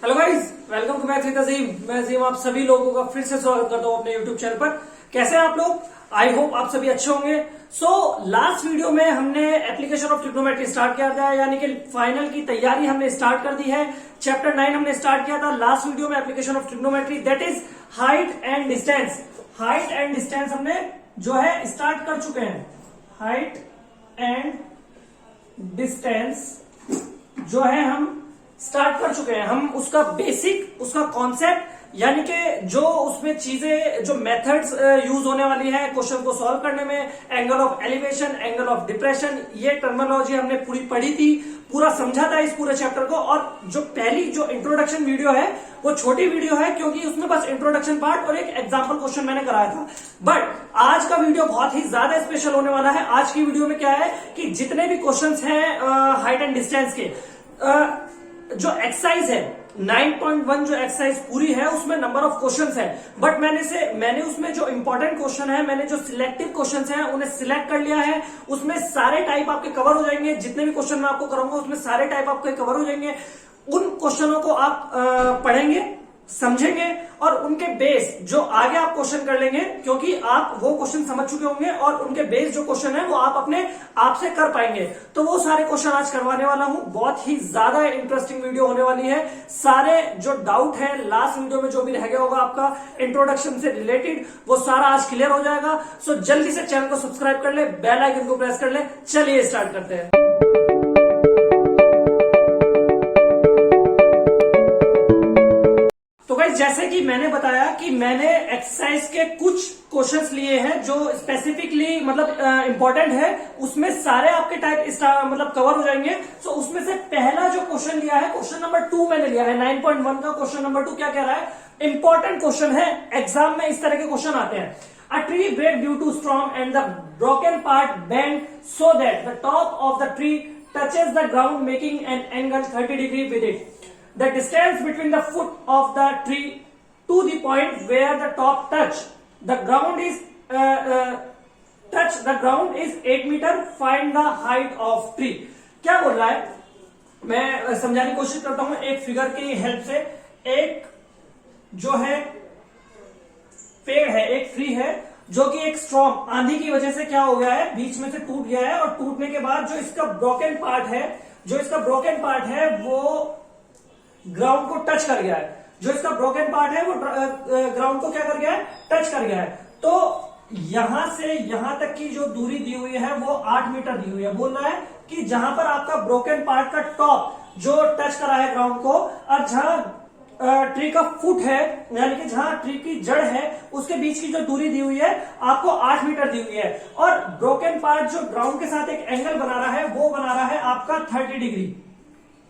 Hello guys, welcome to math with Azeem. मैं अजीम आप सभी लोगों का फिर से स्वागत करता हूं अपने यूट्यूब चैनल पर। कैसे हैं आप लोग? आई होप आप सभी अच्छे होंगे। लास्ट वीडियो में हमने एप्लीकेशन ऑफ ट्रिग्नोमेट्री स्टार्ट किया था, यानी कि फाइनल की तैयारी हमने स्टार्ट कर दी है। चैप्टर 9 हमने स्टार्ट किया था लास्ट वीडियो में, application of trigonometry, that is height and distance. Height and distance हमने जो है स्टार्ट कर चुके हैं। हाइट एंड डिस्टेंस जो है हम स्टार्ट कर चुके हैं। हम उसका बेसिक, उसका कॉन्सेप्ट, यानी कि जो उसमें चीजें, जो मेथड्स यूज होने वाली है क्वेश्चन को सॉल्व करने में, angle of elevation, angle of depression, ये टर्मिनोलॉजी हमने पूरी पढ़ी थी, पूरा समझा था इस पूरे चैप्टर को। और जो पहली जो इंट्रोडक्शन वीडियो है वो छोटी वीडियो है, क्योंकि उसमें बस इंट्रोडक्शन पार्ट और एक एग्जाम्पल क्वेश्चन मैंने कराया था। बट आज का वीडियो बहुत ही ज्यादा स्पेशल होने वाला है। आज की वीडियो में क्या है कि जितने भी क्वेश्चंस हैं हाइट एंड डिस्टेंस के, जो एक्सरसाइज है 9.1 जो एक्सरसाइज पूरी है उसमें नंबर ऑफ क्वेश्चंस है, बट मैंने उसमें जो इंपॉर्टेंट क्वेश्चन है, मैंने जो सिलेक्टिव क्वेश्चंस हैं उन्हें सिलेक्ट कर लिया है। उसमें सारे टाइप आपके कवर हो जाएंगे। जितने भी क्वेश्चन मैं आपको कराऊंगा उसमें सारे टाइप आपके कवर हो जाएंगे। उन क्वेश्चनों को आप पढ़ेंगे, समझेंगे और उनके बेस जो आगे आप क्वेश्चन कर लेंगे, क्योंकि आप वो क्वेश्चन समझ चुके होंगे और उनके बेस जो क्वेश्चन है वो आप अपने आप से कर पाएंगे। तो वो सारे क्वेश्चन आज करवाने वाला हूं। बहुत ही ज्यादा इंटरेस्टिंग वीडियो होने वाली है। सारे जो डाउट है लास्ट वीडियो में जो भी रह गया होगा आपका इंट्रोडक्शन से रिलेटेड, वो सारा आज क्लियर हो जाएगा। सो जल्दी से चैनल को सब्सक्राइब कर ले, बेल आइकन को प्रेस कर ले। चलिए स्टार्ट करते हैं। तो गाइस, जैसे कि मैंने बताया कि मैंने एक्सरसाइज के कुछ क्वेश्चंस लिए हैं जो स्पेसिफिकली मतलब इंपॉर्टेंट है। उसमें सारे आपके टाइप मतलब कवर हो जाएंगे। सो उसमें से पहला जो क्वेश्चन लिया है, क्वेश्चन नंबर 2 मैंने लिया है 9.1 का। क्वेश्चन नंबर 2 क्या कह रहा है? इंपॉर्टेंट क्वेश्चन है, एग्जाम में इस तरह के क्वेश्चन आते हैं। A tree break due to storm and the broken part bend so that the top of the tree touches the ground making an angle 30 degree with it. The distance between the foot of the tree to the point where the top touch the ground is the ground is 8 meter. Find the height of tree. क्या बोल रहा है? मैं समझाने की कोशिश करता हूं एक फिगर की हेल्प से। एक जो है पेड़ है, एक ट्री है, जो कि एक स्ट्रॉम आंधी की वजह से क्या हो गया है, बीच में से टूट गया है। और टूटने के बाद जो इसका ब्रोकन पार्ट है वो ग्राउंड को टच कर गया है। जो इसका ब्रोकन पार्ट है वो ग्राउंड को क्या कर गया है? टच कर गया है। तो यहां से यहां तक की जो दूरी दी हुई है वो 8 मीटर दी हुई है। बोल रहा है कि जहां पर आपका ब्रोकन पार्ट का टॉप जो टच करा है ग्राउंड को, और जहां ट्री का फुट है, यानी कि जहां ट्री की जड़ है, उसके बीच की जो दूरी दी हुई है आपको 8 मीटर दी हुई है। और ब्रोकन पार्ट जो ग्राउंड के साथ एक एंगल बना रहा है वो बना रहा है आपका 30 डिग्री।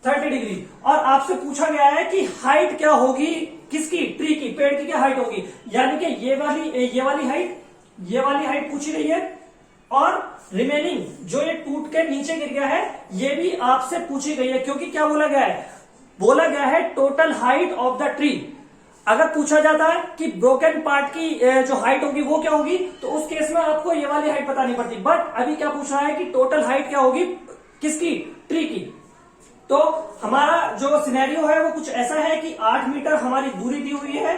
और आपसे पूछा गया है कि हाइट क्या होगी, किसकी? ट्री की, पेड़ की क्या हाइट होगी। यानी कि ये वाली हाइट पूछी गई है। और रिमेनिंग जो ये टूट के नीचे गिर गया है ये भी आपसे पूछी गई है, क्योंकि क्या बोला गया है total height of the tree. अगर पूछा जाता है कि ब्रोकन पार्ट की जो हाइट होगी वो क्या होगी, तो उस केस में आपको ये वाली हाइट पता नहीं पड़ती। बट अभी क्या पूछा है कि टोटल हाइट क्या होगी, किसकी? ट्री की। तो हमारा जो सिनेरियो है वो कुछ ऐसा है कि 8 मीटर हमारी दूरी दी हुई है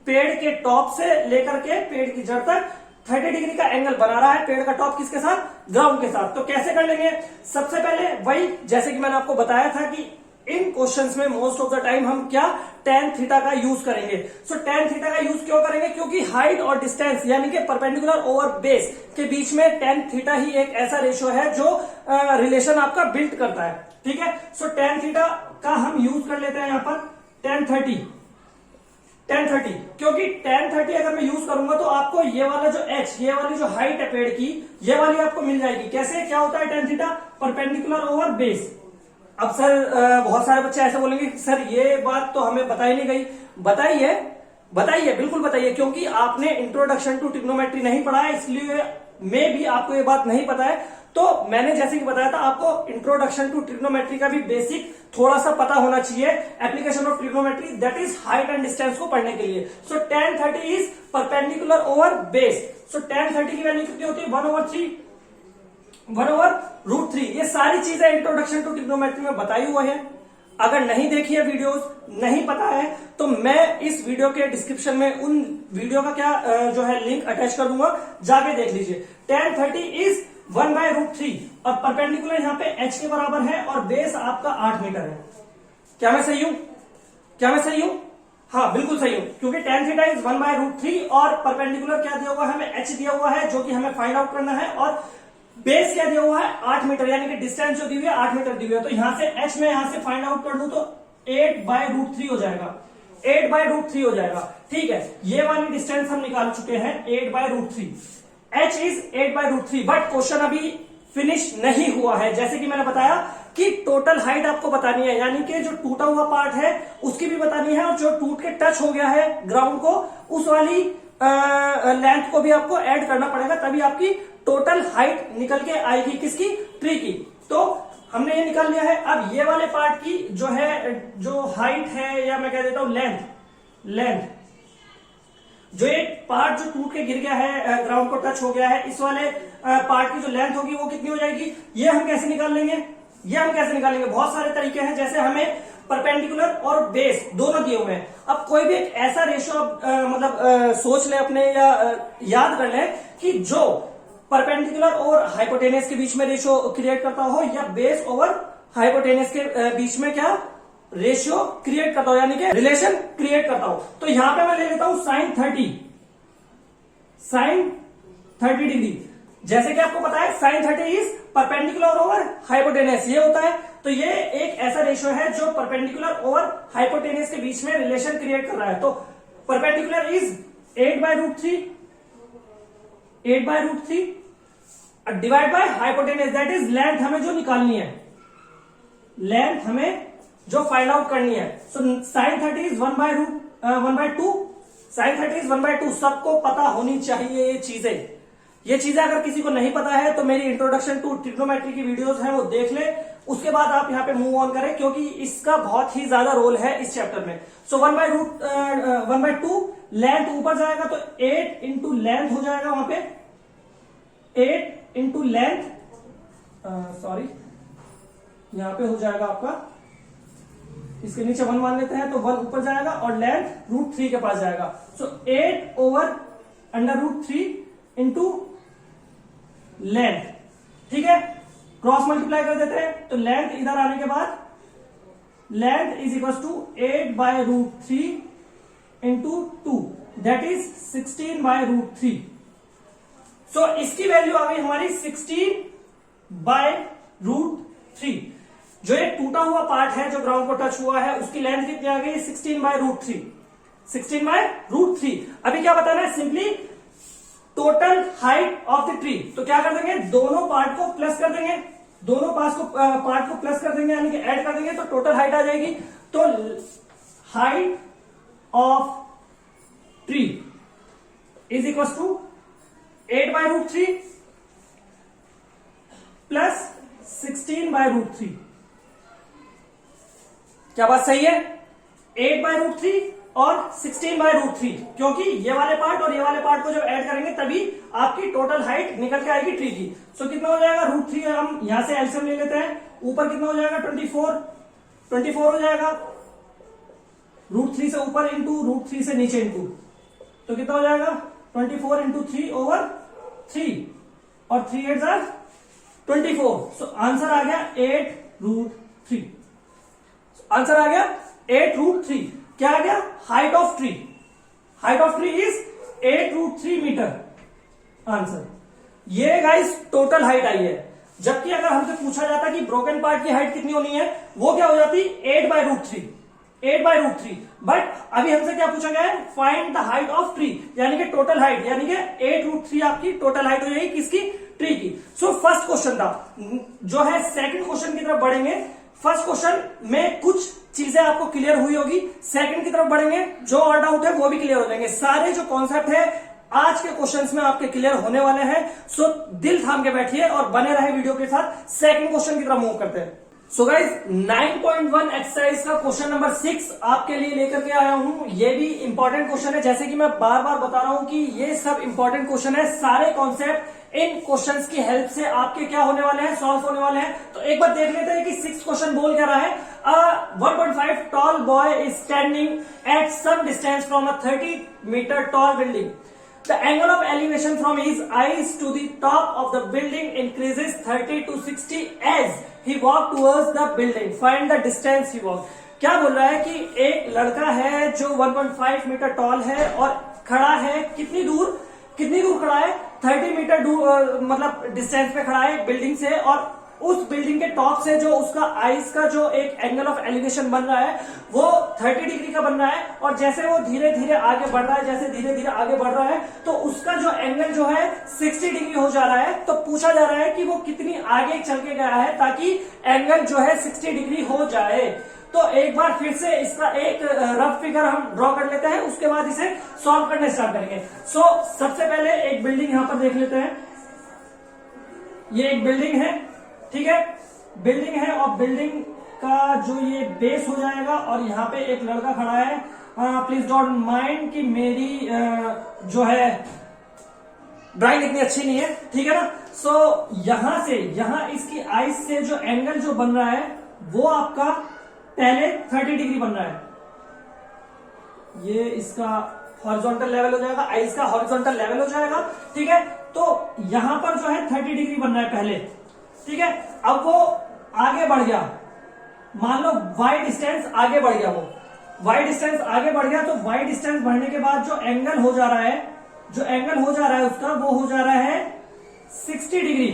पेड़ के टॉप से लेकर के पेड़ की जड़ तक 30 डिग्री का एंगल बना रहा है पेड़ का टॉप, किसके साथ? ग्राउंड के साथ। तो कैसे कर लेंगे? सबसे पहले वही, जैसे कि मैंने आपको बताया था कि इन क्वेश्चंस में मोस्ट ऑफ द टाइम हम क्या tan थीटा का यूज करेंगे। सो tan थीटा का यूज क्यों करेंगे? क्योंकि हाइट और डिस्टेंस यानी कि परपेंडिकुलर ओवर बेस के बीच में tan थीटा ही एक ऐसा रेशियो है जो रिलेशन आपका बिल्ड करता है। ठीक है। सो tan थीटा का हम यूज कर लेते हैं यहां पर tan 30, क्योंकि tan 30 अगर मैं यूज करूंगा तो आपको ये वाला जो h, ये वाली जो हाइट है पेड़ की, ये वाली आपको मिल जाएगी। कैसे? क्या होता है tan theta? Perpendicular over base. अब सर बहुत सारे बच्चे ऐसे बोलेंगे सर ये बात तो हमें बताई नहीं गई। बताइए, बिल्कुल बताइए, क्योंकि आपने इंट्रोडक्शन टू ट्रिग्नोमेट्री नहीं पढ़ा है, इसलिए में भी आपको ये बात नहीं पता है। तो मैंने जैसे कि बताया था आपको इंट्रोडक्शन टू ट्रिग्नोमेट्री का भी बेसिक थोड़ा सा पता होना चाहिए application of trigonometry, that is height and distance को पढ़ने के लिए। सो tan 30 is perpendicular over base. So tan 30 की वैल्यू कितनी होती है? 1/3 ये सारी चीजें इंट्रोडक्शन टू ट्रिग्नोमेट्री में बताई हुई है। अगर नहीं देखी है वीडियोस, नहीं पता है, तो मैं इस वीडियो के डिस्क्रिप्शन में उन वीडियो का क्या जो है लिंक अटैच कर दूंगा, जाके देख लीजिए। tan 30 इज 1/√3 और परपेंडिकुलर यहाँ पे h के बराबर है और बेस आपका 8 मीटर है। क्या मैं सही हूं? क्या मैं सही हूं? हाँ, बिल्कुल सही हूं, क्योंकि tan थीटा इज 1/√3 और परपेंडिकुलर क्या दिया हुआ है हमें, h दिया हुआ है, जो कि हमें फाइंड आउट करना है, और बेस क्या दिया हुआ है 8 मीटर, यानी कि डिस्टेंस जो दी हुई है 8 मीटर दी हुई है। तो यहां से h में यहां से फाइंड आउट कर दूं तो 8/√3 हो जाएगा, 8/√3 हो जाएगा। ठीक है, ये वाली डिस्टेंस हम निकाल चुके हैं 8/√3, h इज 8/√3। बट क्वेश्चन अभी फिनिश नहीं हुआ है। जैसे कि मैंने बताया कि टोटल हाइट आपको बतानी है, यानी कि जो टूटा हुआ पार्ट है उसकी भी बतानी है, और जो टूट के टच हो गया है ग्राउंड को उस वाली लेंथ को भी आपको ऐड करना पड़ेगा, तभी आपकी टोटल हाइट निकल के आएगी किसकी, ट्री की। तो हमने ये निकाल लिया है। अब ये वाले पार्ट की जो है, जो हाइट है, या मैं कह देता हूं लेंथ, जो एक पार्ट जो टूट के गिर गया है, ग्राउंड को टच हो गया है, इस वाले पार्ट की जो लेंथ होगी वो कितनी हो जाएगी, ये हम कैसे निकाल लेंगे, बहुत सारे तरीके हैं। जैसे हमें परपेंडिकुलर और बेस दोनों दिए हुए हैं। अब कोई भी एक ऐसा रेशियो सोच ले अपने, या याद कर ले कि जो परपेंडिकुलर और हाइपोटेनस के बीच में रेशियो क्रिएट करता हो, या बेस ओवर हाइपोटेनस के बीच में क्या रेशियो क्रिएट करता हो, यानी कि रिलेशन क्रिएट करता हो। तो यहां पे मैं ले लेता हूं sin 30 डिग्री। जैसे कि आपको पता है sin 30 is perpendicular over hypotenuse, ये होता है। तो ये एक ऐसा रेशियो है जो परपेंडिकुलर और हाइपोटेनस के बीच में रिलेशन क्रिएट कर रहा है। तो perpendicular is 8/√3 divide by hypotenuse, that is length हमें जो निकालनी है, लेंथ हमें जो फाइंड आउट करनी है। सो sin 30 इज 1/2, sin 30 इज 1/2। सबको पता होनी चाहिए ये चीजें अगर किसी को नहीं पता है तो मेरी इंट्रोडक्शन टू ट्रिग्नोमेट्री की वीडियोस हैं वो देख ले, उसके बाद आप यहाँ पे मूव ऑन करें, क्योंकि इसका बहुत ही ज्यादा रोल है इस चैप्टर में। सो 1/2 लेंथ ऊपर जाएगा तो 8 इंटू लेंथ हो जाएगा, वहां पे 8 इंटू लेंथ, सॉरी यहां पे हो जाएगा आपका, इसके नीचे 1 मान लेते हैं तो 1 ऊपर जाएगा और लेंथ √3 के पास जाएगा। सो 8/√3 इंटू लेंथ, ठीक है, क्रॉस मल्टीप्लाई कर देते हैं तो लेंथ इधर आने के बाद length is equal to 8/√3 into 2, that is 16/√3। So इसकी वैल्यू आ गई हमारी 16/√3। जो एक टूटा हुआ पार्ट है जो ग्राउंड को टच हुआ है उसकी लेंथ कितनी आ गई, 16/√3। अभी क्या बताना है, simply total height of the tree. तो क्या कर देंगे, दोनों पार्ट को प्लस कर देंगे, पार्ट को प्लस कर देंगे, यानी कि ऐड कर देंगे तो टोटल हाइट आ जाएगी। तो height of tree is equal to 8/√3 plus 16/√3। क्या बात सही है? 8/√3 और 16/√3, क्योंकि ये वाले पार्ट और ये वाले पार्ट को जब ऐड करेंगे तभी आपकी टोटल हाइट निकल के आएगी ट्री की। सो कितना हो जाएगा, √3 हम यहां से एलसीएम ले लेते हैं, ऊपर कितना हो जाएगा 24 हो जाएगा, √3 से ऊपर इंटू √3 से नीचे इंटू, तो कितना हो जाएगा 24 इंटू 3/3 और 3 8 जार 24। सो आंसर आ गया 8√3। आंसर आ गया 8√3। क्या आ गया, height of tree is 8√3 metre. Answer ये गाइस टोटल हाइट आई है। जबकि अगर हमसे पूछा जाता कि ब्रोकन पार्ट की हाइट कितनी होनी है, वो क्या हो जाती 8/√3। बट अभी हमसे क्या पूछा गया है, find the height of tree, यानी कि टोटल हाइट, यानी कि 8√3 आपकी टोटल हाइट हो जाएगी किसकी, ट्री की। सो फर्स्ट क्वेश्चन था, जो है सेकंड क्वेश्चन की तरफ बढ़ेंगे। फर्स्ट क्वेश्चन में कुछ चीजें आपको क्लियर हुई होगी, सेकंड की तरफ बढ़ेंगे, जो और डाउट है वो भी क्लियर हो जाएंगे। सारे जो कॉन्सेप्ट है आज के क्वेश्चंस में आपके क्लियर होने वाले हैं। सो दिल थाम के बैठिए और बने रहे वीडियो के साथ। सेकंड क्वेश्चन की तरफ मूव करते हैं। सो गाइज 9.1 एक्सरसाइज का क्वेश्चन नंबर 6 आपके लिए लेकर के आया हूं। ये भी इंपॉर्टेंट क्वेश्चन है, जैसे कि मैं बार बार बता रहा हूं कि ये सब इंपॉर्टेंट क्वेश्चन है। सारे कॉन्सेप्ट इन क्वेश्चंस की हेल्प से आपके क्या होने वाले हैं, सॉल्व होने वाले हैं। तो एक बार देख लेते हैं कि 6 क्वेश्चन बोल क्या रहा है। A 1.5 tall boy is standing at some distance from a 30-meter tall building. The angle of elevation from his eyes to the top of the building increases 30 to 60 as he walks towards the building. Find the distance he walked. क्या बोल रहा है कि एक लड़का है जो 1.5 metre toll है और खड़ा है कितनी दूर खड़ा है 30 मीटर दूर, मतलब डिस्टेंस पे खड़ा है बिल्डिंग से, और उस बिल्डिंग के टॉप से जो उसका आइस का जो एक एंगल ऑफ एलिवेशन बन रहा है वो 30 डिग्री का बन रहा है। और जैसे वो धीरे धीरे आगे बढ़ रहा है, जैसे धीरे धीरे आगे बढ़ रहा है तो उसका जो एंगल जो है 60 डिग्री हो जा रहा है। तो पूछा जा रहा है कि वो कितनी आगे चल के गया है ताकि एंगल जो है 60 डिग्री हो जाए। तो एक बार फिर से इसका एक रफ फिगर हम ड्रॉ कर लेते हैं, उसके बाद इसे सॉल्व करना स्टार्ट करेंगे। सबसे पहले एक बिल्डिंग यहां पर देख लेते हैं। ये एक बिल्डिंग है, ठीक है, बिल्डिंग है और बिल्डिंग का जो ये बेस हो जाएगा और यहाँ पे एक लड़का खड़ा है। प्लीज डोंट माइंड कि मेरी जो है ड्राइंग इतनी अच्छी नहीं है, ठीक है ना। यहां से इसकी आइस से जो एंगल जो बन रहा है वो आपका पहले 30 डिग्री बन रहा है। ये इसका हॉरिजॉन्टल लेवल हो जाएगा, आइस का हॉरिजॉन्टल लेवल हो जाएगा, ठीक है। तो यहां पर जो है 30 डिग्री बन रहा है पहले, ठीक है। अब वो आगे बढ़ गया, मान लो वाई डिस्टेंस आगे बढ़ गया, वो वाई डिस्टेंस आगे बढ़ गया। तो वाई डिस्टेंस बढ़ने के बाद जो एंगल हो जा रहा है, उसका वो हो जा रहा है 60 डिग्री।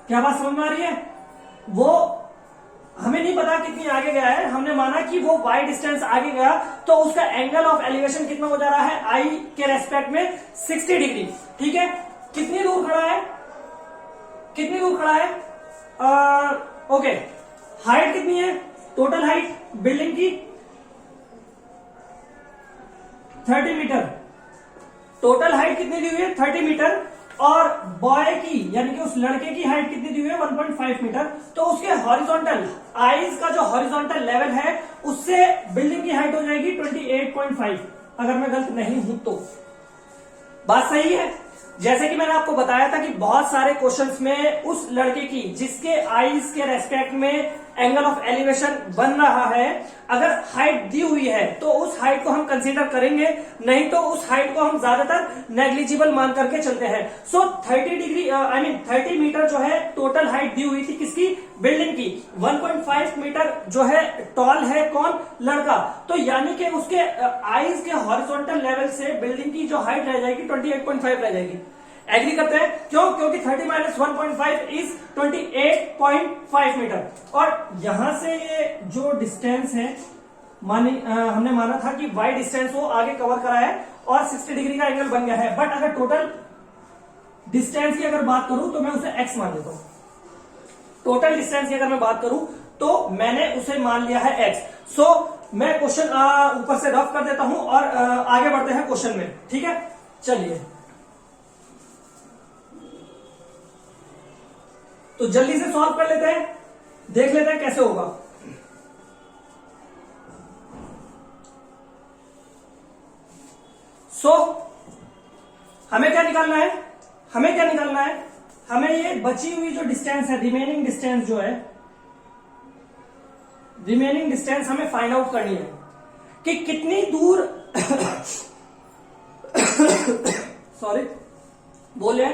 क्या बात समझ में आ रही है? वो हमें नहीं पता कितनी आगे गया है, हमने माना कि वो वाई डिस्टेंस आगे गया तो उसका एंगल ऑफ एलिवेशन कितना हो जा रहा है आई के रेस्पेक्ट में 60 डिग्री, ठीक है। कितनी दूर खड़ा है ओके। हाइट कितनी है, टोटल हाइट बिल्डिंग की 30 मीटर, टोटल हाइट कितनी दी हुई है 30 मीटर। और बॉय की यानी कि उस लड़के की हाइट कितनी दी हुई है 1.5 मीटर। तो उसके हॉरिजॉन्टल आइज का जो हॉरिजॉन्टल लेवल है उससे बिल्डिंग की हाइट हो जाएगी 28.5, अगर मैं गलत नहीं हूं तो। बात सही है? जैसे कि मैंने आपको बताया था कि बहुत सारे क्वेश्चंस में उस लड़के की जिसके आईज के रेस्पेक्ट में एंगल ऑफ एलिवेशन बन रहा है, अगर हाइट दी हुई है तो उस हाइट को हम कंसीडर करेंगे, नहीं तो उस हाइट को हम ज्यादातर नेग्लिजिबल मान करके चलते हैं। 30 डिग्री 30 मीटर जो है टोटल हाइट दी हुई थी किसकी, बिल्डिंग की। 1.5 मीटर जो है टॉल है कौन, लड़का। तो यानी कि उसके आईज के हॉरिजॉन्टल लेवल से बिल्डिंग की जो हाइट रह जाएगी 28.5 रह जाएगी। एग्री करते हैं? क्यों? क्योंकि 30 माइनस 1.5 इज 28.5 मीटर। और यहां से ये जो डिस्टेंस है हमने माना था कि वाई डिस्टेंस वो आगे कवर करा है और 60 डिग्री का एंगल बन गया है। बट अगर टोटल डिस्टेंस की अगर बात करूं तो मैं उसे एक्स मान लेता हूं। टोटल डिस्टेंस की अगर मैं बात करूं तो मैंने उसे मान लिया है एक्स। मैं क्वेश्चन ऊपर से रफ कर देता हूं और आगे बढ़ते हैं क्वेश्चन में, ठीक है। चलिए तो जल्दी से सॉल्व कर लेते हैं, देख लेते हैं कैसे होगा। हमें क्या निकालना है, हमें ये बची हुई जो डिस्टेंस है, रिमेनिंग डिस्टेंस जो है, रिमेनिंग डिस्टेंस हमें फाइंड आउट करनी है कि कितनी दूर सॉरी बोले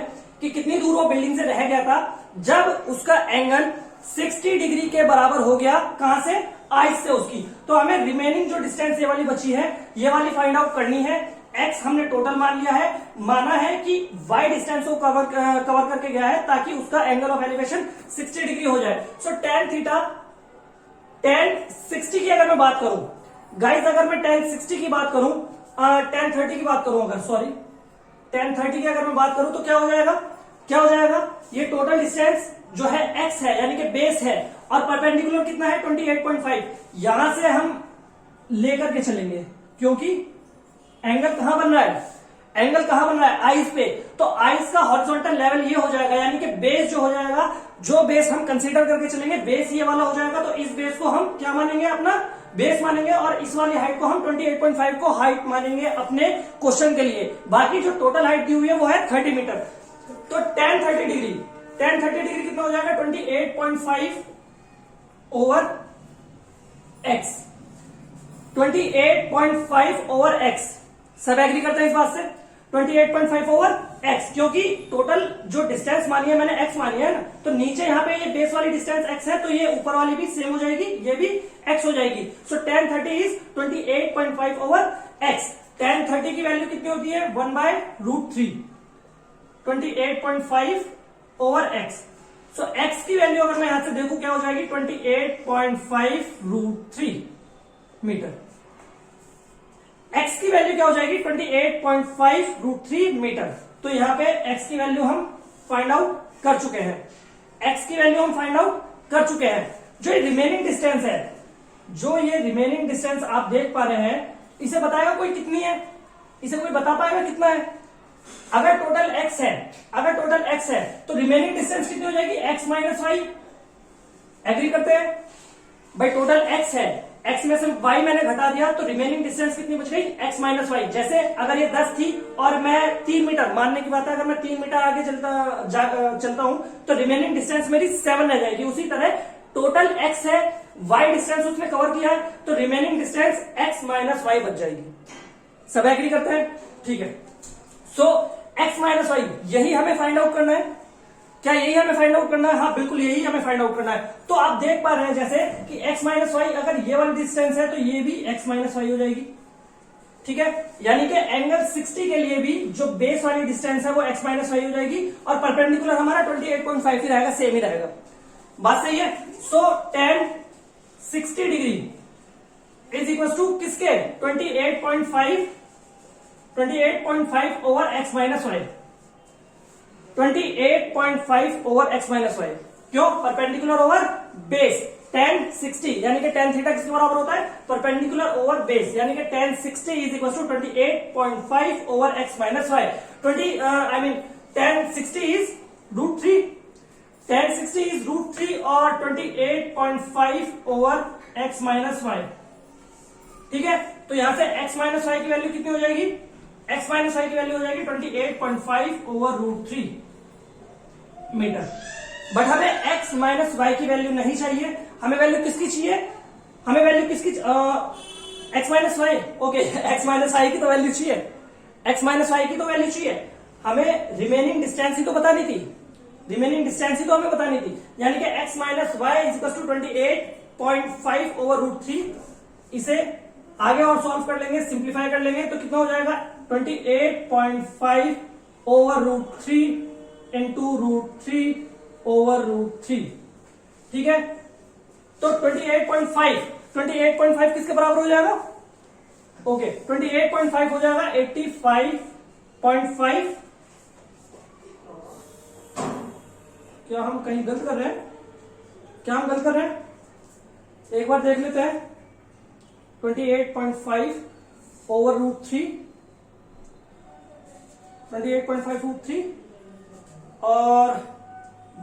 कि कितनी दूर वो बिल्डिंग से रह गया था जब उसका एंगल 60 डिग्री के बराबर हो गया, कहां से, आइस से उसकी। तो हमें रिमेनिंग जो डिस्टेंस ये वाली बची है ये वाली फाइंड आउट करनी है। एक्स हमने टोटल मान लिया है, माना है कि वाई डिस्टेंस को कवर करके गया है ताकि उसका एंगल ऑफ एलिवेशन 60 डिग्री हो जाए। tan थीटा tan 60 की अगर मैं बात करूं गाइस, अगर मैं tan 60 की बात करूं, tan 30 की बात करूं, अगर सॉरी tan 30 की अगर मैं बात करूं तो क्या हो जाएगा, ये टोटल डिस्टेंस जो है x है यानी कि बेस है और परपेंडिकुलर कितना है 28.5। यहां से हम लेकर के चलेंगे क्योंकि एंगल कहां बन रहा है, आइस पे। तो आइस का हॉरिजॉन्टल लेवल ये हो जाएगा यानी कि बेस जो हो जाएगा, जो बेस हम कंसीडर करके चलेंगे बेस ये वाला हो जाएगा। तो इस बेस को हम क्या मानेंगे, अपना बेस मानेंगे और इस वाली हाइट को हम 28.5 को हाइट मानेंगे अपने क्वेश्चन के लिए। बाकी जो टोटल हाइट दी हुई है वो है 30 मीटर। तो tan 30 डिग्री कितना हो जाएगा 28.5 ओवर एक्स, 28.5 ओवर एक्स। सब एग्री करते हैं इस बात से? 28.5 ओवर एक्स, क्योंकि टोटल जो डिस्टेंस मानी है मैंने एक्स मानी है ना, तो नीचे यहाँ पे ये बेस वाली डिस्टेंस एक्स है, तो ये ऊपर वाली भी सेम हो जाएगी, ये भी एक्स हो जाएगी। सो tan 30 is 28.5 over x. tan 30 की वैल्यू कितनी होती है? 1/√3, 28.5 ओवर एक्स। सो एक्स की वैल्यू अगर मैं यहां से देखूं क्या हो जाएगी? 28.5√3 मीटर। x की वैल्यू क्या हो जाएगी? 28.5√3 मीटर। तो यहां पे x की वैल्यू हम फाइंड आउट कर चुके हैं, x की वैल्यू हम फाइंड आउट कर चुके हैं। जो ये रिमेनिंग डिस्टेंस है, जो ये रिमेनिंग डिस्टेंस आप देख पा रहे हैं, इसे बताएगा कोई कितनी है? इसे कोई बता पाएगा कितना है? अगर टोटल x है, अगर टोटल x है तो रिमेनिंग डिस्टेंस कितनी हो जाएगी? x minus Y. एग्री करते हैं भाई? टोटल x है, x में से y मैंने घटा दिया, तो रिमेनिंग डिस्टेंस कितनी बच गई? x minus y. जैसे अगर ये 10 थी और मैं 3 मीटर, मानने की बात है, अगर मैं 3 मीटर आगे चलता हूं तो रिमेनिंग डिस्टेंस मेरी 7 रह जाएगी। उसी तरह टोटल x है, y डिस्टेंस उसने कवर किया है, तो remaining distance x minus y बच जाएगी। सब एग्री करते हैं? ठीक है। सो x माइनस वाई, यही हमें फाइंड आउट करना है। क्या यही हमें फाइंड आउट करना है? हाँ, बिल्कुल यही हमें फाइंड आउट करना है। तो आप देख पा रहे हैं जैसे कि x माइनस वाई, अगर ये वाली डिस्टेंस है तो ये भी x माइनस वाई हो जाएगी। ठीक है, यानी कि एंगल 60 के लिए भी जो बेस वाली डिस्टेंस है वो x माइनस वाई हो जाएगी, और परपेंडिकुलर हमारा 28.5 ही रहेगा, सेम ही रहेगा। बात सही है? So tan 60 degree is equal to किसके? 28.5 over x minus Y. 28.5 over x minus Y. क्यों? Perpendicular over base. tan 60 यानी कि tan थीटा किसके बराबर होता है? परपेंडिकुलर ओवर बेस, यानी कि tan 60 is equal to 28.5 over x minus y. tan 60 is √3, tan 60 is √3 और 28.5 ओवर x माइनस वाई। ठीक है, तो यहां से x माइनस वाई की वैल्यू कितनी हो जाएगी? x माइनस वाई की वैल्यू हो जाएगी 28.5 ओवर √3 मीटर। बट हमें x माइनस वाई की वैल्यू नहीं चाहिए, हमें वैल्यू किसकी चाहिए? हमें वैल्यू किसकी? x minus y. Okay, x minus y की तो वैल्यू चाहिए, x माइनस वाई की तो वैल्यू चाहिए। हमें रिमेनिंग डिस्टेंस ही तो बतानी थी, रिमेनिंग डिस्टेंस ही तो हमें बतानी थी, यानी कि x minus y is equal to 28.5 over √3। इसे आगे और सॉल्व कर लेंगे, सिंप्लीफाई कर लेंगे, तो कितना हो जाएगा? 28.5 ओवर √3 इंटू √3 ओवर √3। ठीक है, तो 28.5 किसके बराबर हो जाएगा? ओके, 28.5 हो जाएगा 85.5। क्या हम कहीं गलत कर रहे हैं? क्या हम गलत कर रहे हैं? एक बार देख लेते हैं। 28.5 ओवर √3, 28.5 √3, और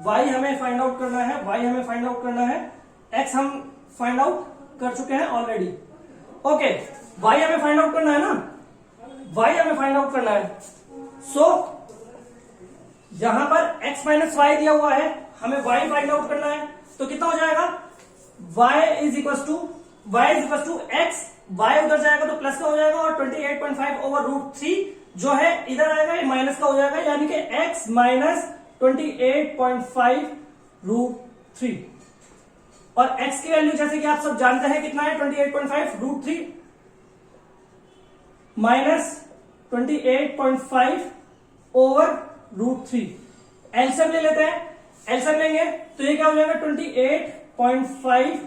y हमें फाइंड आउट करना है, y हमें फाइंड आउट करना है, x हम फाइंड आउट कर चुके हैं ऑलरेडी। ओके, y हमें फाइंड आउट करना है ना, y हमें फाइंड आउट करना है। सो यहां पर x माइनस वाई दिया हुआ है, हमें y फाइंड आउट करना है, तो कितना हो जाएगा? y is equal to x, y उधर जाएगा तो प्लस का हो जाएगा, और 28.5 ओवर √3 जो है इधर आएगा, ये माइनस का हो जाएगा, यानी कि x माइनस 28.5 √3। और x की वैल्यू जैसे कि आप सब जानते हैं कितना है? 28.5 √3 माइनस 28.5 ओवर √3। एलसीएम ले लेते हैं, एलसीएम लेंगे तो ये क्या हो जाएगा? 28.5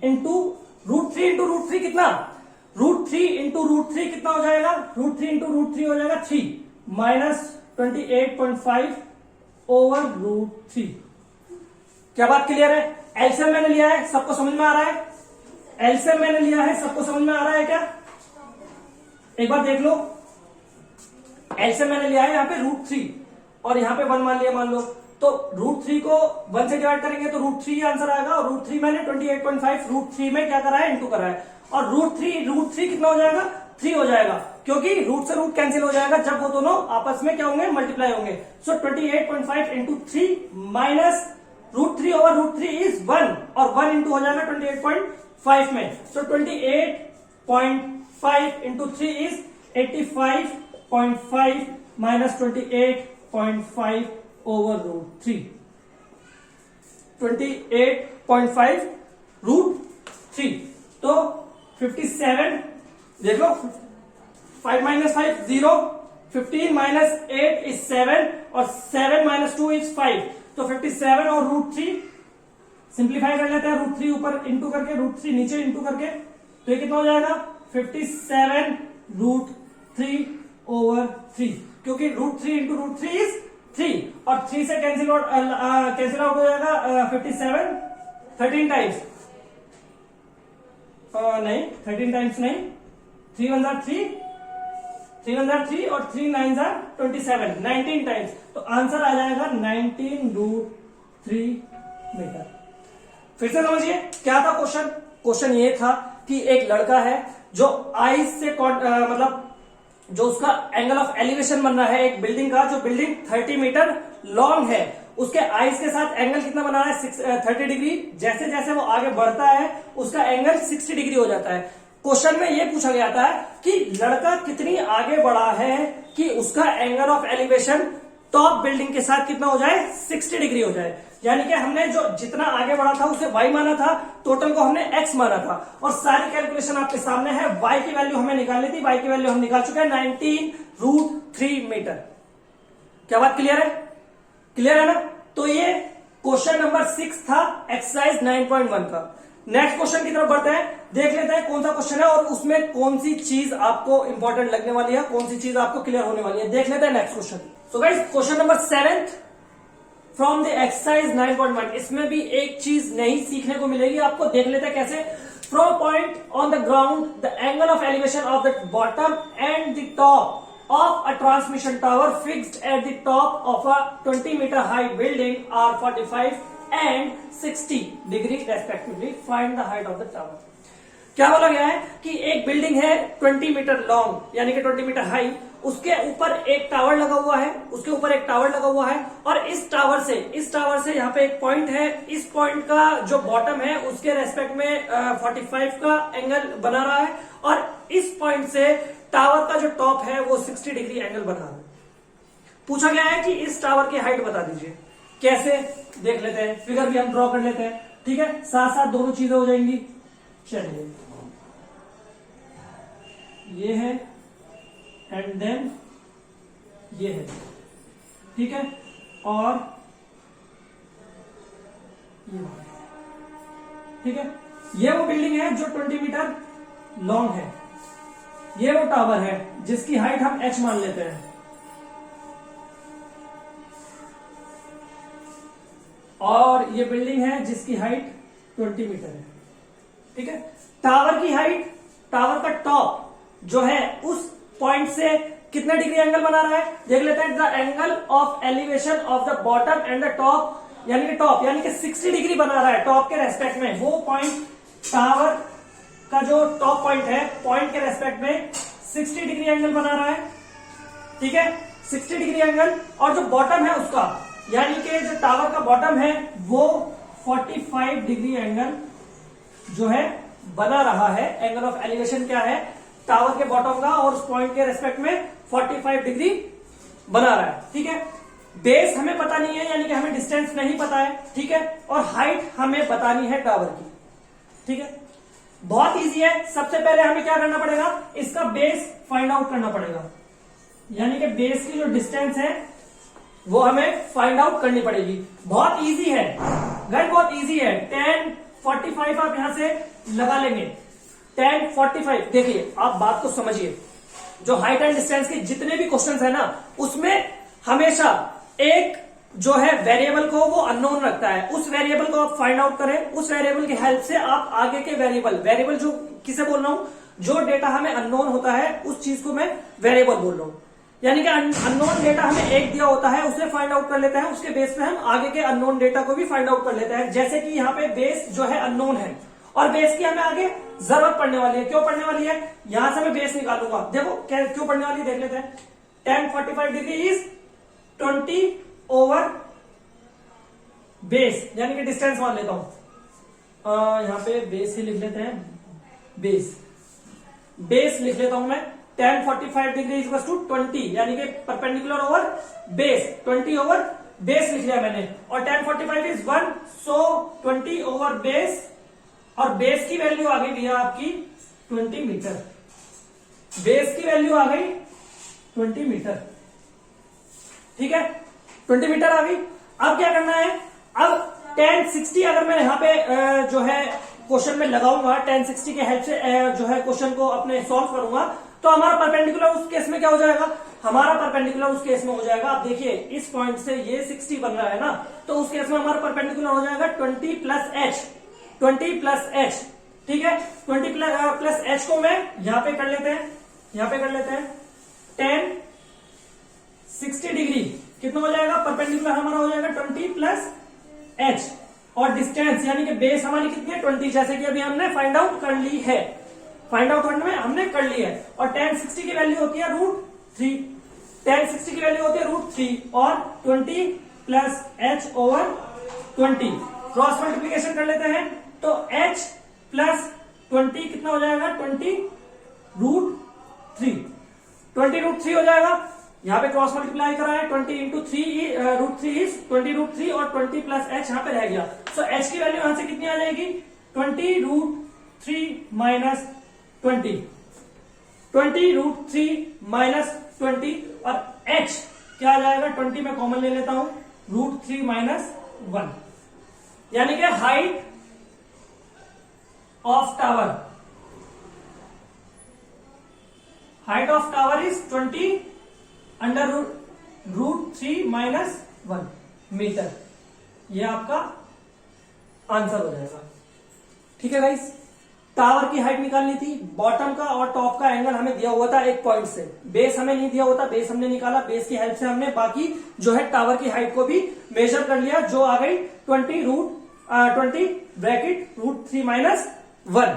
इंटू √3 इंटू √3 कितना? √3 इंटू √3 कितना हो जाएगा? √3 इंटू √3 हो जाएगा 3 माइनस 28.5 ओवर √3। क्या बात क्लियर है? एलसीएम मैंने लिया है, सबको समझ में आ रहा है? एलसीएम मैंने लिया है, सबको समझ में आ रहा है क्या? एक बार देख लो, एलसीएम मैंने लिया है यहाँ पे √3 और यहाँ पे 1 मान लिया, मान लो, तो √3 को 1 से डिवाइड करेंगे तो √3 आंसर आएगा, और √3 मैंने 28.5 √3 में क्या करा है? इंटू करा है, और √3 कितना हो जाएगा? 3 हो जाएगा, क्योंकि रूट से रूट कैंसिल हो जाएगा जब वो दोनों आपस में क्या होंगे? मल्टीप्लाई होंगे। सो 28.5 इंटू 3 माइनस √3 ओवर √3 इज 1, और 1 इंटू हो जाएगा 5 में, so 28.5 into 3 is 85.5 minus 28.5 over root 3. 28.5 root 3, तो 57 देख लो, 5 minus 5 0, 15 minus 8 is 7 और 7 minus 2 is 5, तो 57 और रूट 3 सिंप्लीफाई कर लेते हैं, रूट 3 ऊपर इंटू करके, रूट 3 नीचे इंटू करके, तो ये कितना हो जाएगा 57 रूट 3 ओवर 3, क्योंकि रूट 3 इंटू रूट 3 इज 3 और 3 से कैंसिल आउट हो जाएगा 57 13 टाइम्स, नहीं 13 टाइम्स नहीं, 3 1 3 और 3 9 27, 19 टाइम्स, तो आंसर आ जाएगा 19 रूट 3 मीटर। फिर से समझिए क्या था क्वेश्चन। क्वेश्चन ये था कि एक लड़का है जो आइस से मतलब जो उसका एंगल ऑफ एलिवेशन बन रहा है एक बिल्डिंग का, जो बिल्डिंग 30 मीटर लॉन्ग है, उसके आइस के साथ एंगल कितना बना रहा है 30 डिग्री। जैसे जैसे वो आगे बढ़ता है उसका एंगल 60 डिग्री हो जाता है। क्वेश्चन में ये पूछा गया था कि लड़का कितनी आगे बढ़ा है कि उसका angle of elevation top building के साथ कितना हो जाए 60 डिग्री हो जाए। यानी कि हमने जो जितना आगे बढ़ा था उसे y माना था, टोटल को हमने x माना था, और सारी कैलकुलेशन आपके सामने है। y की वैल्यू हमें निकालनी थी, y की वैल्यू हम निकाल चुके हैं 19 रूट 3 मीटर। क्या बात क्लियर है? क्लियर है ना? तो ये क्वेश्चन नंबर 6 था एक्सरसाइज 9.1 का। नेक्स्ट क्वेश्चन की तरफ बढ़ते हैं, देख लेते हैं कौन सा क्वेश्चन है और उसमें कौन सी चीज आपको इंपॉर्टेंट लगने वाली है, कौन सी चीज आपको क्लियर होने वाली है। देख लेते हैं next question. So guys question number 7 from the exercise 9.1, इसमें भी एक चीज नई सीखने को मिलेगी आपको। देख लेते हैं कैसे। From point on the ground the angle of elevation of the bottom and the top of a transmission tower fixed at the top of a 20 meter high building are 45 and 60 degree respectively. Find the height of the tower. क्या बोला गया है कि एक building है 20 metre long यानी कि 20 metre high, उसके ऊपर एक टावर लगा हुआ है, उसके ऊपर एक टावर लगा हुआ है, और इस टावर से यहाँ पे एक पॉइंट है, इस पॉइंट का जो बॉटम है उसके रेस्पेक्ट में 45 का एंगल बना रहा है, और इस पॉइंट से टावर का जो टॉप है वो 60 डिग्री एंगल बना रहा है। पूछा गया है कि इस टावर की हाइट बता दीजिए। कैसे देख लेते हैं, फिगर भी हम ड्रॉ कर लेते हैं, ठीक है, साथ साथ दोनों चीजें हो जाएंगी। चलिए ये है एंड देन ये है, ठीक है, और ये ठीक है। ये वो बिल्डिंग है जो 20 मीटर लॉन्ग है, ये वो टावर है जिसकी हाइट हम h मान लेते हैं, और ये बिल्डिंग है जिसकी हाइट 20 मीटर है, ठीक है। टावर की हाइट, टावर का टॉप जो है उस पॉइंट से कितने डिग्री एंगल बना रहा है देख लेते हैं। The angle of elevation of the bottom and the top यानी कि टॉप यानी कि 60 डिग्री बना रहा है टॉप के रेस्पेक्ट में। वो पॉइंट टावर का जो टॉप पॉइंट है, पॉइंट के रेस्पेक्ट में 60 डिग्री एंगल बना रहा है, ठीक है, 60 डिग्री एंगल। और जो बॉटम है उसका यानी कि जो टावर का बॉटम है वो 45 डिग्री एंगल जो है बना रहा है। एंगल ऑफ एलिवेशन क्या है टावर के बॉटम का, और उस पॉइंट के रेस्पेक्ट में 45 डिग्री बना रहा है, ठीक है। बेस हमें पता नहीं है यानी कि हमें डिस्टेंस नहीं पता है, ठीक है, और हाइट हमें बतानी है टावर की, ठीक है। बहुत इजी है। सबसे पहले हमें क्या करना पड़ेगा, इसका बेस फाइंड आउट करना पड़ेगा, यानी कि बेस की जो डिस्टेंस है वो हमें फाइंड आउट करनी पड़ेगी। बहुत इजी है गाइस, बहुत इजी है। 1045 आप यहां से लगा लेंगे, 1045। देखिए आप बात को समझिए, जो हाइट एंड डिस्टेंस के जितने भी क्वेश्चंस है ना उसमें हमेशा एक जो है वेरिएबल को वो अननोन रखता है, उस वेरिएबल को आप फाइंड आउट करें, उस वेरिएबल की हेल्प से आप आगे के वेरिएबल जो किसे बोल रहा हूं, जो डेटा हमें अननोन होता है उस चीज को मैं वेरिएबल बोल रहा हूं। यानी कि अननोन डेटा हमें एक दिया होता है उसे फाइंड आउट कर लेते हैं, उसके बेस पे हम आगे के अननोन डेटा को भी फाइंड आउट कर लेते हैं। जैसे कि यहाँ पे बेस जो है अननोन है और बेस की हमें आगे जरूरत पड़ने वाली है। क्यों पड़ने वाली है, यहां से मैं बेस निकालूंगा, देखो क्यों पड़ने वाली है देख लेते हैं। 1045 डिग्री इज 20 ओवर बेस यानी कि डिस्टेंस मान लेता हूं, यहाँ पे बेस ही लिख लेते हैं, बेस लिख लेता हूं मैं। tan 45 डिग्री इक्वल टू 20, यानी कि perpendicular over base, 20 over base लिख लिया मैंने, और tan 45 is 1, so 20 over base, और बेस की वैल्यू आ गई भैया आपकी 20 मीटर। बेस की वैल्यू आ गई 20 मीटर, ठीक है, 20 मीटर आ गई। अब क्या करना है, अब tan 60 अगर मैं यहाँ पे जो है क्वेश्चन में लगाऊंगा, tan 60 के हेल्प से जो है क्वेश्चन को अपने सॉल्व करूंगा, तो हमारा परपेंडिकुलर उस केस में क्या हो जाएगा, हमारा परपेंडिकुलर उस केस में हो जाएगा, आप देखिए इस पॉइंट से ये 60 बन रहा है ना, तो उस केस में हमारा परपेंडिकुलर हो जाएगा 20 प्लस एच, 20 प्लस एच, ठीक है। 20 प्लस एच को मैं यहां पे कर लेते हैं, यहां पे कर लेते हैं, tan 60 डिग्री कितना हो जाएगा, परपेंडिकुलर हमारा हो जाएगा 20 प्लस एच, और डिस्टेंस यानी कि बेस हमारी कितनी है 20, जैसे कि अभी हमने फाइंड आउट कर ली है, फाइंड आउट करने में हमने कर ली है। और tan 60 की वैल्यू होती है √3, tan 60 की वैल्यू होती है √3, और 20 plus H over 20, cross multiplication कर लेते हैं, तो h प्लस 20 कितना हो जाएगा, 20 √3, 20 √3 हो जाएगा। यहाँ पे क्रॉस मल्टीप्लाई करा है, 20 इंटू 3 √3 इज 20 √3, और 20 प्लस एच यहाँ पे रह गया, सो एच की वैल्यू यहां से कितनी आ जाएगी, 20 √3 माइनस 20, 20 √3 माइनस 20, और h क्या आ जाएगा, 20 में कॉमन ले लेता हूं, √3 माइनस 1, यानी कि height of tower, height of tower is 20 under √3 minus 1 metre, ये आपका आंसर हो जाएगा, ठीक है गाइस। टावर की हाइट निकालनी थी, बॉटम का और टॉप का एंगल हमें दिया हुआ था एक पॉइंट से, बेस हमें नहीं दिया हुआ था, बेस हमने निकाला, बेस की हेल्प से हमने बाकी जो है टावर की हाइट को भी मेजर कर लिया, जो आ गई 20 ब्रैकेट √3 माइनस 1।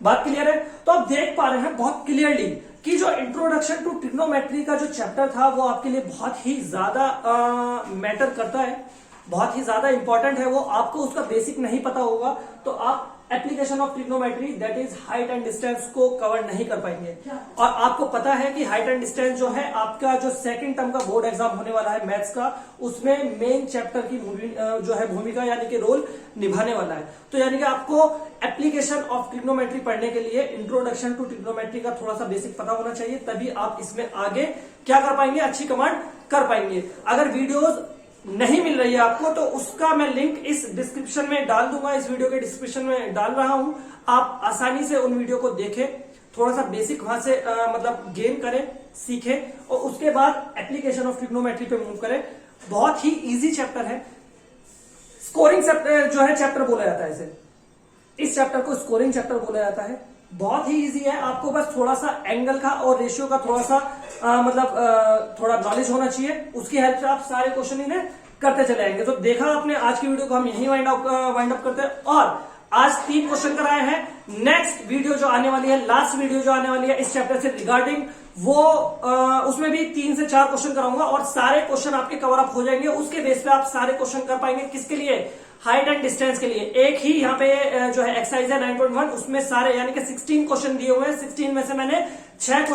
बात क्लियर है, तो आप देख पा रहे हैं बहुत क्लियरली कि जो इंट्रोडक्शन टू ट्रिग्नोमेट्री का जो चैप्टर था वो आपके लिए बहुत ही ज्यादा मैटर करता है, बहुत ही ज्यादा इंपॉर्टेंट है। वो आपको उसका बेसिक नहीं पता होगा तो आप application of trigonometry that is height and distance को कवर नहीं कर पाएंगे। और आपको पता है कि हाइट एंड डिस्टेंस जो है आपका जो सेकंड टर्म का बोर्ड एग्जाम होने वाला है मैथ्स का, उसमें मेन चैप्टर की जो है भूमिका यानी कि रोल निभाने वाला है। तो यानी कि आपको एप्लीकेशन ऑफ ट्रिग्नोमेट्री पढ़ने के लिए इंट्रोडक्शन टू ट्रिग्नोमेट्री का थोड़ा सा बेसिक पता होना चाहिए, तभी आप इसमें आगे क्या कर पाएंगे, अच्छी कमांड कर पाएंगे। अगर वीडियोज नहीं मिल रही है आपको तो उसका मैं लिंक इस डिस्क्रिप्शन में डाल दूंगा, इस वीडियो के डिस्क्रिप्शन में डाल रहा हूं, आप आसानी से उन वीडियो को देखें, थोड़ा सा बेसिक वहां से मतलब गेन करें, सीखें, और उसके बाद एप्लीकेशन ऑफ ट्रिग्नोमेट्री पे मूव करें। बहुत ही इजी चैप्टर है, स्कोरिंग जो है चैप्टर बोला जाता है इसे, इस चैप्टर को स्कोरिंग चैप्टर बोला जाता है। बहुत ही इजी है, आपको बस थोड़ा सा एंगल का और रेशियो का थोड़ा सा थोड़ा नॉलेज होना चाहिए, उसकी हेल्प से आप सारे क्वेश्चन इन्हें करते चले आएंगे। तो देखा आपने, आज की वीडियो को हम यहीं वाइंड अप करते हैं, और आज 3 क्वेश्चन कराए हैं। नेक्स्ट वीडियो जो आने वाली है, लास्ट वीडियो जो आने वाली है इस चैप्टर से रिगार्डिंग, वो उसमें भी 3 से 4 क्वेश्चन कराऊंगा और सारे क्वेश्चन आपके कवर अप हो जाएंगे। उसके बेस पे आप सारे क्वेश्चन कर पाएंगे। किसके लिए? हाइट एंड डिस्टेंस के लिए। एक ही यहाँ पे जो है एक्सरसाइज है 9.1, उसमें सारे यानी कि 16 क्वेश्चन दिए हुए हैं। 16 में से मैंने 6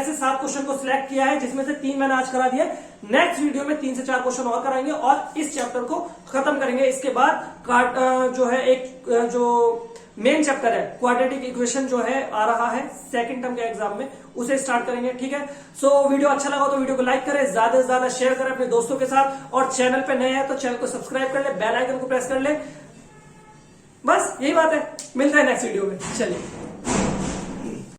से 7 क्वेश्चन को सिलेक्ट किया है, जिसमें से 3 मैंने आज करा दिया। नेक्स्ट वीडियो में 3 से 4 क्वेश्चन और कराएंगे और इस चैप्टर को खत्म करेंगे। इसके बाद जो है एक जो मेन चैप्टर है क्वाड्रेटिक इक्वेशन जो है आ रहा है सेकंड टर्म के एग्जाम में, उसे स्टार्ट करेंगे। ठीक है, सो वीडियो अच्छा लगा तो वीडियो को लाइक करें, ज्यादा से ज्यादा शेयर करें अपने दोस्तों के साथ, और चैनल पे नए हैं तो चैनल को सब्सक्राइब कर ले, बेल आइकन को प्रेस कर ले। बस यही बात है, मिलते हैं नेक्स्ट वीडियो में। चलिए।